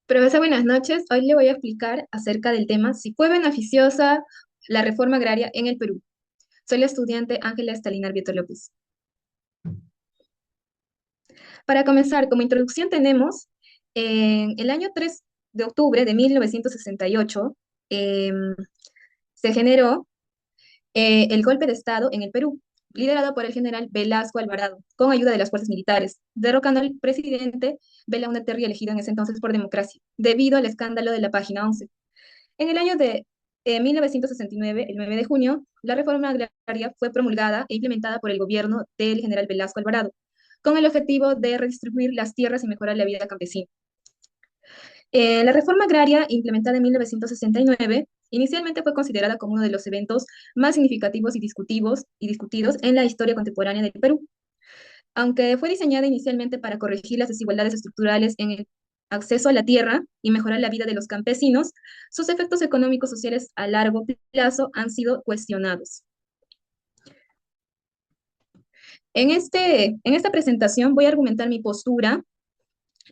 Profesor, buenas noches. Hoy le voy a explicar acerca del tema si fue beneficiosa la reforma agraria en el Perú. Soy la estudiante Ángela Estalinar Vieto López. Para comenzar, como introducción tenemos, en el año 3 de octubre de 1968, em, se generó el golpe de Estado en el Perú, liderado por el general Velasco Alvarado, con ayuda de las fuerzas militares, derrocando al presidente Belaúnde Terry, elegido en ese entonces por democracia, debido al escándalo de la Página 11. En el año de 1969, el 9 de junio, la reforma agraria fue promulgada e implementada por el gobierno del general Velasco Alvarado, con el objetivo de redistribuir las tierras y mejorar la vida campesina. La reforma agraria implementada en 1969 inicialmente fue considerada como uno de los eventos más significativos y discutidos en la historia contemporánea del Perú. Aunque fue diseñada inicialmente para corregir las desigualdades estructurales en el acceso a la tierra y mejorar la vida de los campesinos, sus efectos económicos sociales a largo plazo han sido cuestionados. En esta presentación voy a argumentar mi postura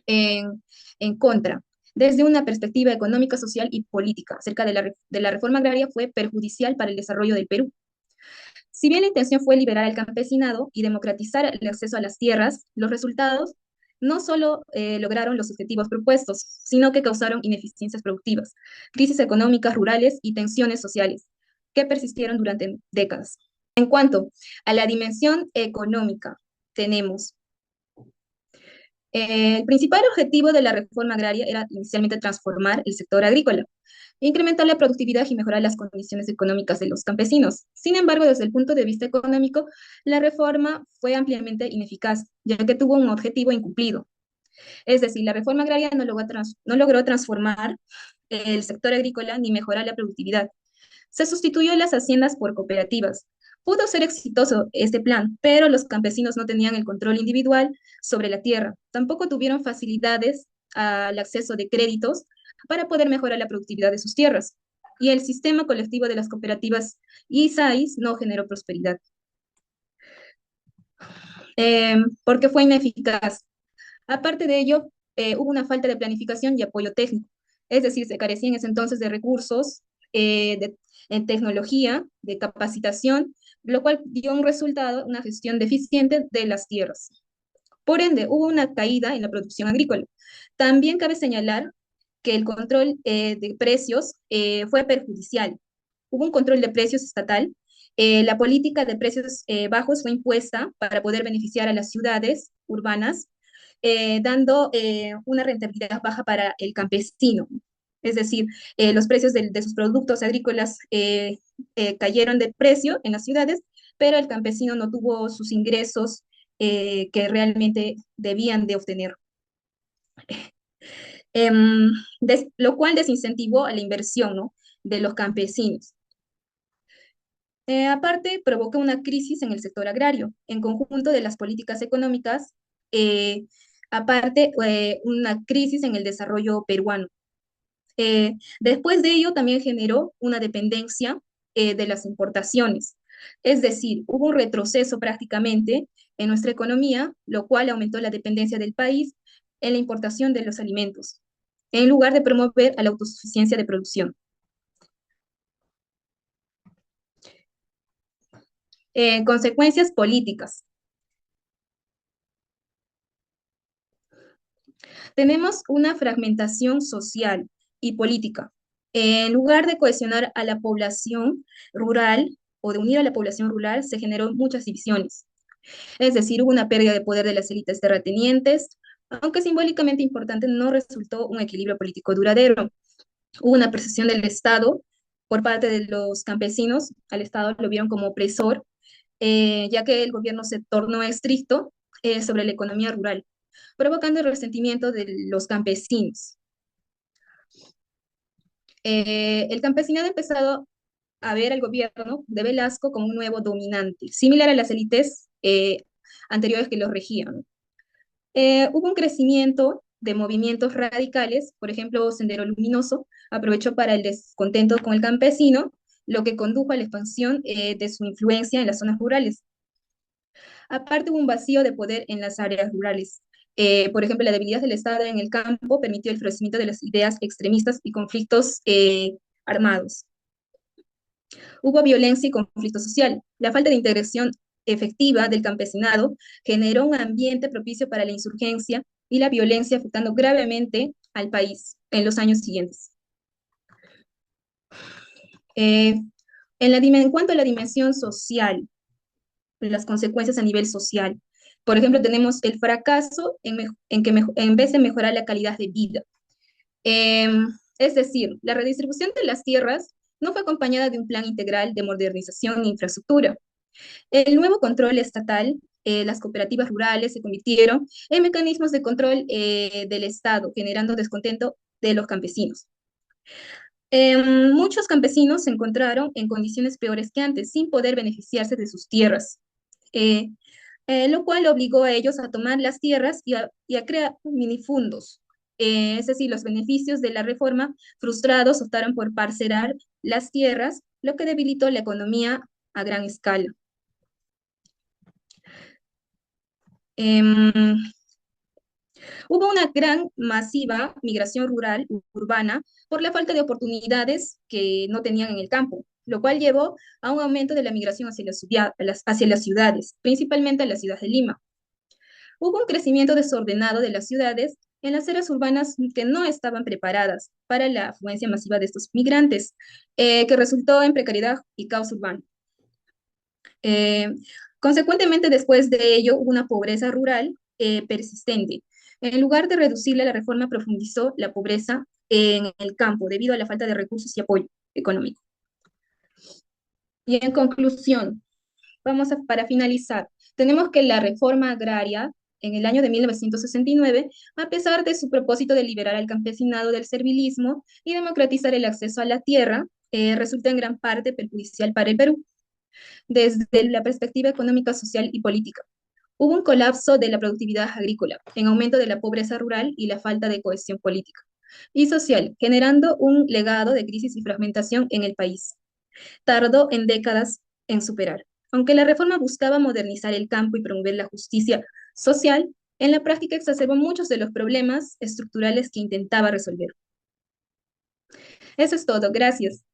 en, en contra, desde una perspectiva económica, social y política, acerca de la reforma agraria fue perjudicial para el desarrollo del Perú. Si bien la intención fue liberar al campesinado y democratizar el acceso a las tierras, los resultados no solo lograron los objetivos propuestos, sino que causaron ineficiencias productivas, crisis económicas rurales y tensiones sociales que persistieron durante décadas. En cuanto a la dimensión económica, tenemos el principal objetivo de la reforma agraria era inicialmente transformar el sector agrícola, incrementar la productividad y mejorar las condiciones económicas de los campesinos. Sin embargo, desde el punto de vista económico, la reforma fue ampliamente ineficaz, ya que tuvo un objetivo incumplido. Es decir, la reforma agraria no logró transformar el sector agrícola ni mejorar la productividad. Se sustituyó las haciendas por cooperativas. Pudo ser exitoso este plan, pero los campesinos no tenían el control individual sobre la tierra. Tampoco tuvieron facilidades al acceso de créditos para poder mejorar la productividad de sus tierras. Y el sistema colectivo de las cooperativas y SAIs no generó prosperidad, porque fue ineficaz. Aparte de ello, hubo una falta de planificación y apoyo técnico. Es decir, se carecía en ese entonces de recursos, en tecnología, de capacitación, lo cual dio un resultado, una gestión deficiente de las tierras. Por ende, hubo una caída en la producción agrícola. También cabe señalar que el control de precios fue perjudicial. Hubo un control de precios estatal. La política de precios bajos fue impuesta para poder beneficiar a las ciudades urbanas, dando una rentabilidad baja para el campesino. Es decir, los precios de sus productos agrícolas cayeron de precio en las ciudades, pero el campesino no tuvo sus ingresos que realmente debían de obtener, lo cual desincentivó a la inversión, ¿no?, de los campesinos. Aparte, provoca una crisis en el sector agrario, en conjunto de las políticas económicas, eh, aparte, una crisis en el desarrollo peruano. Después de ello, también generó una dependencia de las importaciones. Es decir, hubo un retroceso prácticamente en nuestra economía, lo cual aumentó la dependencia del país en la importación de los alimentos, en lugar de promover a la autosuficiencia de producción. Consecuencias políticas. Tenemos una fragmentación social y política. En lugar de cohesionar a la población rural o de unir a la población rural, se generó muchas divisiones. Es decir, hubo una pérdida de poder de las élites terratenientes, aunque simbólicamente importante, no resultó un equilibrio político duradero. Hubo una percepción del Estado por parte de los campesinos, al Estado lo vieron como opresor, ya que el gobierno se tornó estricto sobre la economía rural, provocando el resentimiento de los campesinos. El campesinado ha empezado a ver al gobierno de Velasco como un nuevo dominante, similar a las élites anteriores que los regían. Hubo un crecimiento de movimientos radicales, por ejemplo, Sendero Luminoso aprovechó para el descontento con el campesino, lo que condujo a la expansión de su influencia en las zonas rurales. Aparte, hubo un vacío de poder en las áreas rurales. Por ejemplo, la debilidad del Estado en el campo permitió el florecimiento de las ideas extremistas y conflictos armados. Hubo violencia y conflicto social. La falta de integración efectiva del campesinado generó un ambiente propicio para la insurgencia y la violencia, afectando gravemente al país en los años siguientes. Eh, en cuanto a la dimensión social, las consecuencias a nivel social, por ejemplo, tenemos el fracaso en vez de mejorar la calidad de vida. Eh, es decir, la redistribución de las tierras no fue acompañada de un plan integral de modernización e infraestructura. El nuevo control estatal, las cooperativas rurales se convirtieron en mecanismos de control del Estado, generando descontento de los campesinos. Muchos campesinos se encontraron en condiciones peores que antes, sin poder beneficiarse de sus tierras, eh, lo cual obligó a ellos a tomar las tierras y a crear minifundos. Es decir, los beneficios de la reforma frustrados optaron por parcelar las tierras, lo que debilitó la economía a gran escala. Em, Hubo una gran, masiva migración rural, urbana, por la falta de oportunidades que no tenían en el campo, lo cual llevó a un aumento de la migración hacia las ciudades, principalmente a la ciudad de Lima. Hubo un crecimiento desordenado de las ciudades en las áreas urbanas que no estaban preparadas para la afluencia masiva de estos migrantes, que resultó en precariedad y caos urbano. Eh, Consecuentemente, después de ello, hubo una pobreza rural persistente. En lugar de reducirla, la reforma profundizó la pobreza en el campo debido a la falta de recursos y apoyo económico. Y en conclusión, para finalizar, tenemos que la reforma agraria en el año de 1969, a pesar de su propósito de liberar al campesinado del servilismo y democratizar el acceso a la tierra, resulta en gran parte perjudicial para el Perú desde la perspectiva económica, social y política. Hubo un colapso de la productividad agrícola, en aumento de la pobreza rural y la falta de cohesión política y social, generando un legado de crisis y fragmentación en el país. Tardó en décadas en superar. Aunque la reforma buscaba modernizar el campo y promover la justicia social, en la práctica exacerbó muchos de los problemas estructurales que intentaba resolver. Eso es todo. Gracias.